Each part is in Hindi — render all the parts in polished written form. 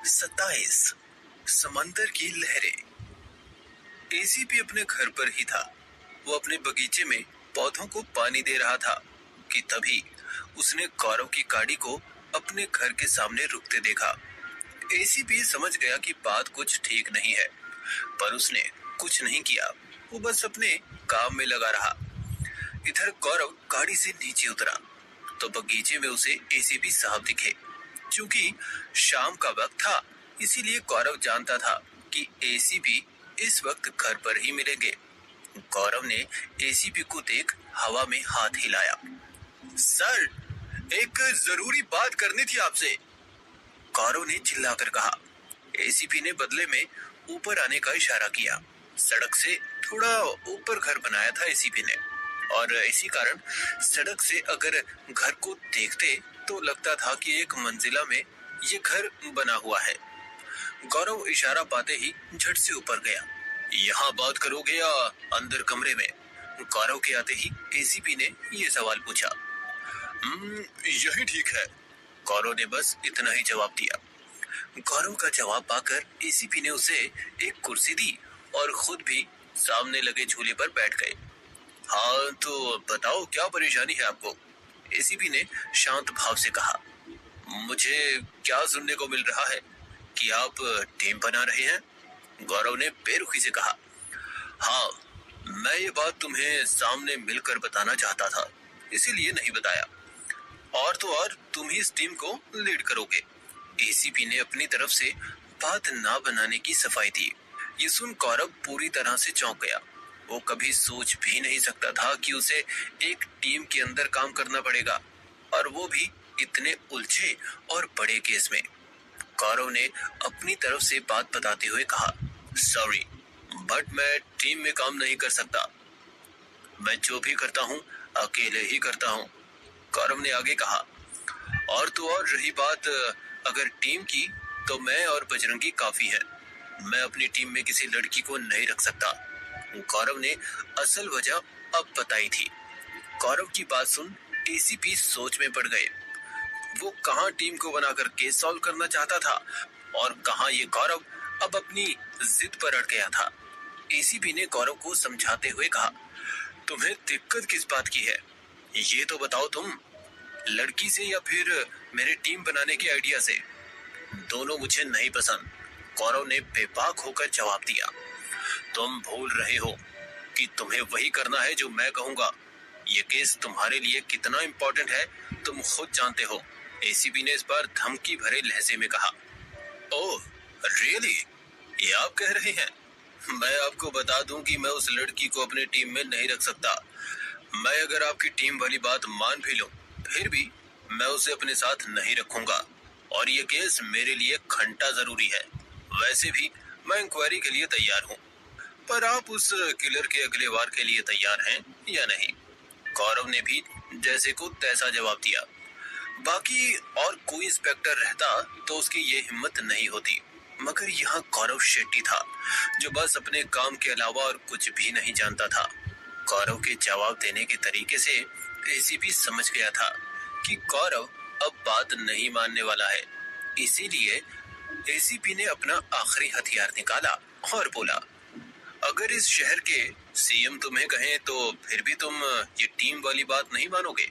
27 समंदर की लहरें। एसीपी अपने घर पर ही था। वो अपने बगीचे में पौधों को पानी दे रहा था कि तभी उसने गौरव की गाड़ी को अपने घर के सामने रुकते देखा। एसीपी समझ गया कि बात कुछ ठीक नहीं है, पर उसने कुछ नहीं किया। वो बस अपने काम में लगा रहा। इधर गौरव गाड़ी से नीचे उतरा तो बगीचे में उसे एसीपी साहब दिखे। क्योंकि शाम का वक्त था, इसीलिए गौरव जानता था कि एसीपी इस वक्त घर पर ही मिलेंगे। गौरव ने एसीपी को देख हवा में हाथ हिलाया। सर, एक जरूरी बात करनी थी आपसे, गौरव ने चिल्लाकर कहा। एसीपी ने बदले में ऊपर आने का इशारा किया। सड़क से थोड़ा ऊपर घर बनाया था एसीपी ने, और इसी कारण सड़क से अगर घर को देखते तो लगता था कि एक मंजिला में ये घर बना हुआ है। गौरव इशारा पाते ही झट से ऊपर गया। यहाँ बात करोगे या अंदर कमरे में? गौरव के आते ही एसीपी ने ये सवाल पूछा। यही ठीक है, गौरव ने बस इतना ही जवाब दिया। गौरव का जवाब पाकर एसीपी ने उसे एक कुर्सी दी और खुद भी सामने लगे झूले पर बैठ गए। हाँ तो बताओ, क्या परेशानी है आपको? एसीपी ने शांत भाव से कहा। मुझे क्या सुनने को मिल रहा है कि आप टीम बना रहे हैं? गौरव ने बेरुखी से कहा। हाँ, मैं ये बात तुम्हें सामने मिलकर बताना चाहता था, इसीलिए नहीं बताया। और तो और तुम ही इस टीम को लीड करोगे। एसीपी ने अपनी तरफ से बात ना बनाने की सफाई दी। ये सुन गौरव पूरी तरह से चौंक गया। वो कभी सोच भी नहीं सकता था कि उसे एक टीम के अंदर काम करना पड़ेगा, और वो भी इतने उलझे और बड़े केस में। गौरव ने अपनी तरफ से बात बताते हुए कहा, सॉरी, बट मैं टीम में काम नहीं कर सकता। मैं जो भी करता हूँ अकेले ही करता हूँ, गौरव ने आगे कहा। और तो और रही बात अगर टीम की, तो मैं और बजरंगी काफी है। मैं अपनी टीम में किसी लड़की को नहीं रख सकता। गौरव ने असल वजह अब बताई थी। गौरव की बात सुन एसीपी सोच में पड़ गए। वो कहां टीम को बनाकर केस सॉल्व करना चाहता था, और कहां ये गौरव अब अपनी जिद पर अड़ गया था। एसीपी ने गौरव को समझाते हुए कहा, तुम्हें दिक्कत किस बात की है, ये तो बताओ तुम। लड़की से या फिर मेरे टीम बनाने के आइडिया से? दोनों मुझे नहीं पसंद, गौरव ने बेबाक होकर जवाब दिया। तुम भूल रहे हो कि तुम्हें वही करना है जो मैं कहूंगा। ये केस तुम्हारे लिए कितना इम्पोर्टेंट है तुम खुद जानते हो, एसीपी ने इस बार धमकी भरे लहजे में कहा। ओह रियली, ये आप कह रहे हैं? मैं आपको बता दूं कि मैं उस लड़की को अपनी टीम में नहीं रख सकता। मैं अगर आपकी टीम वाली बात मान भी लूं, फिर भी मैं उसे अपने साथ नहीं रखूंगा, और ये केस मेरे लिए घंटा जरूरी है। वैसे भी मैं इंक्वायरी के लिए तैयार हूँ, पर आप उस किलर के अगले वार के लिए तैयार हैं या नहीं? गौरव ने भी जैसे को तैसा जवाब दिया। बाकी और कोई इंस्पेक्टर रहता तो उसकी ये हिम्मत नहीं होती, मगर यहाँ गौरव शेट्टी था जो बस अपने काम के अलावा और कुछ भी नहीं जानता था। गौरव के जवाब देने के तरीके से एसीपी समझ गया था कि गौरव अब बात नहीं मानने वाला है। इसीलिए एसीपी ने अपना आखिरी हथियार निकाला और बोला, अगर इस शहर के सीएम तुम्हें कहें तो फिर भी तुम ये टीम वाली बात नहीं मानोगे?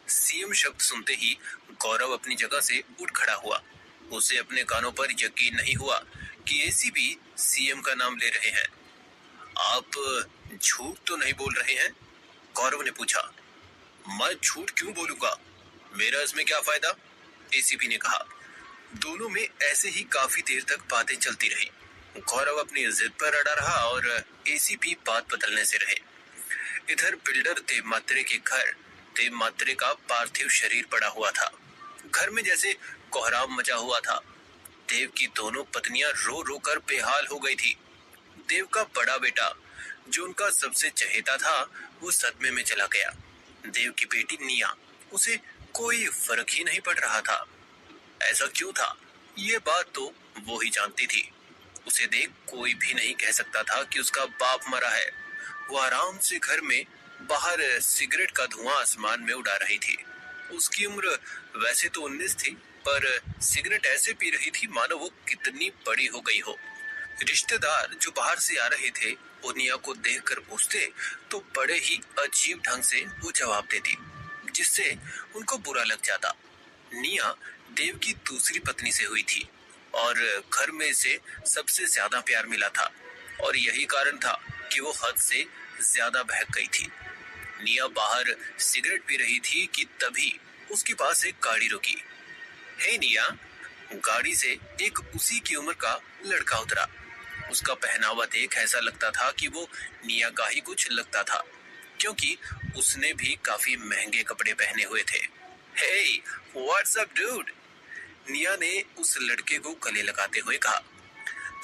सीएम शब्द सुनते ही गौरव अपनी जगह से उठ खड़ा हुआ। उसे अपने कानों पर यकीन नहीं हुआ कि एसीपी सीएम का नाम ले रहे हैं। आप झूठ तो नहीं बोल रहे हैं? गौरव ने पूछा। मैं झूठ क्यों बोलूंगा, मेरा इसमें क्या फायदा, एसीपी ने कहा। दोनों में ऐसे ही काफी देर तक बातें चलती रही। गौरव अपनी जिद पर अड़ा रहा और एसीपी बात बदलने से रहे। इधर बिल्डर देव मात्रे के घर देव मात्रे का पार्थिव शरीर पड़ा हुआ था। घर में जैसे कोहराम मचा हुआ था। देव की दोनों पत्नियां रो रो कर बेहाल हो गई थी। देव का बड़ा बेटा जो उनका सबसे चहेता था, वो सदमे में चला गया। देव की बेटी निया, उसे कोई फर्क ही नहीं पड़ रहा था। ऐसा क्यों था, ये बात तो वो ही जानती थी। उसे देख कोई भी नहीं कह सकता था कि उसका बाप मरा है। वो आराम से घर में बाहर सिगरेट का धुआं आसमान में उड़ा रही थी। उसकी उम्र वैसे तो 19 थी, पर सिगरेट ऐसे पी रही थी मानो वो कितनी बड़ी हो गई हो। रिश्तेदार जो बाहर से आ रहे थे वो निया को देखकर पूछते तो बड़े ही अजीब ढंग से वो जवाब देती, जिससे उनको बुरा लग जाता। निया देव की दूसरी पत्नी से हुई थी और घर में से सबसे ज्यादा प्यार मिला था और यही कारण था कि वो हद से ज्यादा बहक गई थी। निया बाहर सिगरेट पी रही थी कि तभी उसके पास एक गाड़ी रुकी। हे निया, गाड़ी से एक उसी की उम्र का लड़का उतरा। उसका पहनावा देख ऐसा लगता था कि वो निया का ही कुछ लगता था, क्योंकि उसने भी काफी महंगे कपड़े पहने हुए थे। हे, व्हाट्स अप डूड? निया ने उस लड़के को गले लगाते हुए कहा।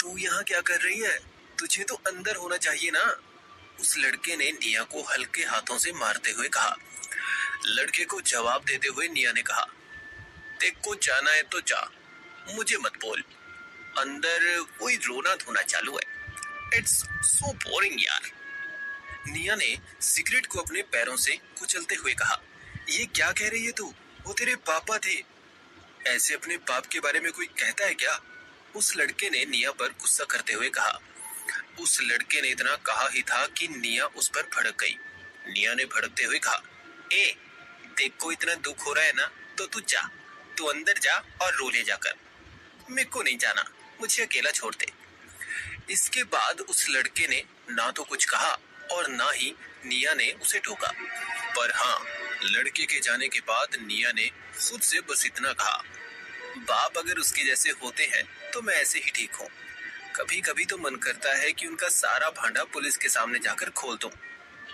तू यहाँ क्या कर रही है? तुझे तो अंदर होना चाहिए ना। उस लड़के ने निया को हल्के हाथों से मारते हुए कहा। लड़के को जवाब देते हुए निया ने कहा, तेरे को जाना है तो जा, मुझे मत बोल। अंदर कोई रोना धोना चालू है। इट्स सो बोरिंग यार। निया ने सिगरेट को अपने पैरों से कुचलते हुए कहा। ये क्या कह रही है तू? वो तेरे पापा थे। ऐसे अपने बाप के बारे में कोई कहता है क्या? उस लड़के ने निया पर गुस्सा करते हुए कहा। उस लड़के ने इतना कहा ही था कि निया उस पर भड़क गई। निया ने भड़कते हुए कहा, ए, देख को इतना दुख हो रहा है ना, तो तू जा, तू अंदर जा और रो ले जाकर। मेरे को नहीं जाना, मुझे अकेला छोड़ दे। इसके बाद उस लड़के ने ना तो कुछ कहा और ना ही निया ने उसे टोका। पर हाँ, लड़के के जाने के बाद निया ने खुद से बस इतना कहा, बाप अगर उसके जैसे होते हैं तो मैं ऐसे ही ठीक हूँ। कभी कभी तो मन करता है कि उनका सारा भांडा पुलिस के सामने जाकर खोल दूं,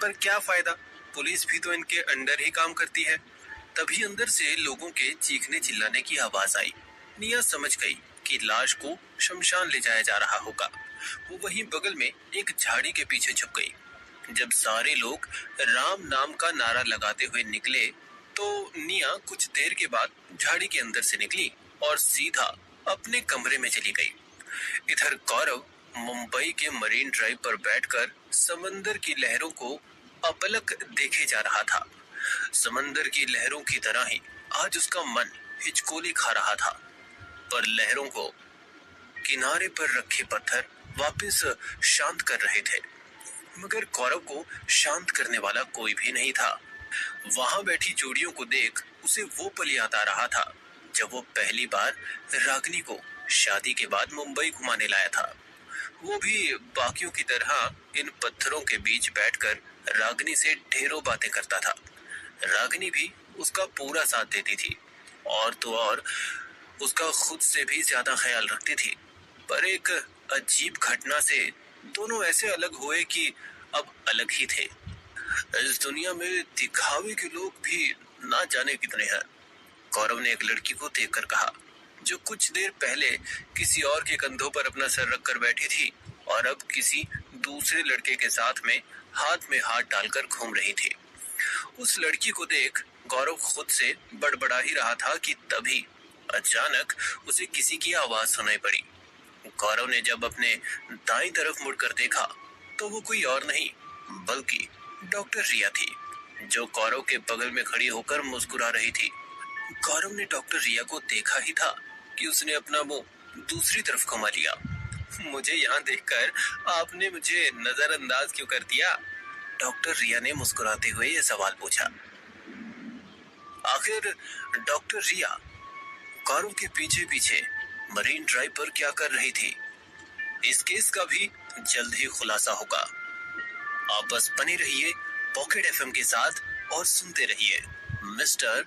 पर क्या फायदा, पुलिस भी तो इनके अंडर ही काम करती है। तभी अंदर से लोगों के चीखने चिल्लाने की आवाज आई। निया समझ गई कि लाश को शमशान ले जाया जा रहा होगा। वो वहीं बगल में एक झाड़ी के पीछे छुप गई। जब सारे लोग राम नाम का नारा लगाते हुए निकले तो निया कुछ देर के बाद झाड़ी के अंदर से निकली और सीधा अपने कमरे में चली गई। इधर गौरव मुंबई के मरीन ड्राइव पर बैठकर समंदर की लहरों को अपलक देखे जा रहा था। समंदर की लहरों की तरह ही आज उसका मन हिचकोली खा रहा था, पर लहरों को किनारे पर रखे पत्थर वापस शांत कर रहे थे। मगर गौरव को शांत करने वाला कोई भी नहीं था। वहां बैठी जोड़ियों को देख उसे वो पल याद आ रहा था जब वो पहली बार रागिनी को शादी के बाद मुंबई घुमाने लाया था। वो भी बाकियों की तरह इन पत्थरों के बीच बैठकर रागिनी से ढेरों बातें करता था। रागिनी भी उसका पूरा साथ देती थी और तो और उसका खुद से भी ज्यादा ख्याल रखती थी। पर एक अजीब घटना से दोनों ऐसे अलग हुए कि अब अलग ही थे। इस दुनिया में दिखावे के लोग भी ना जाने कितने हैं। गौरव ने एक लड़की को देखकर कहा, जो कुछ देर पहले किसी और के कंधों पर अपना सर रखकर बैठी थी और अब किसी दूसरे लड़के के साथ में हाथ डालकर घूम रही थी। उस लड़की को देख गौरव खुद से बड़बड़ा ही रहा था कि तभी अचानक उसे किसी की आवाज सुनाई पड़ी। गौरव ने जब अपने दाईं तरफ मुड़कर देखा तो वो कोई और नहीं बल्कि डॉक्टर रिया थी, जो गौरव के बगल में खड़ी होकर मुस्कुरा रही थी। गौरव ने डॉक्टर रिया को देखा ही था कि उसने अपना मुंह दूसरी तरफ घुमा लिया। मुझे यहाँ देखकर आपने मुझे नजरअंदाज क्यों कर दिया? डॉक्टर रिया ने मुस्कुराते हुए यह सवाल पूछा। आखिर डॉक्टर रिया गौरव के पीछे पीछे मरीन ड्राइव पर क्या कर रही थी, इस केस का भी जल्द ही खुलासा होगा। आप बस बने रहिए पॉकेट एफएम के साथ और सुनते रहिए मिस्टर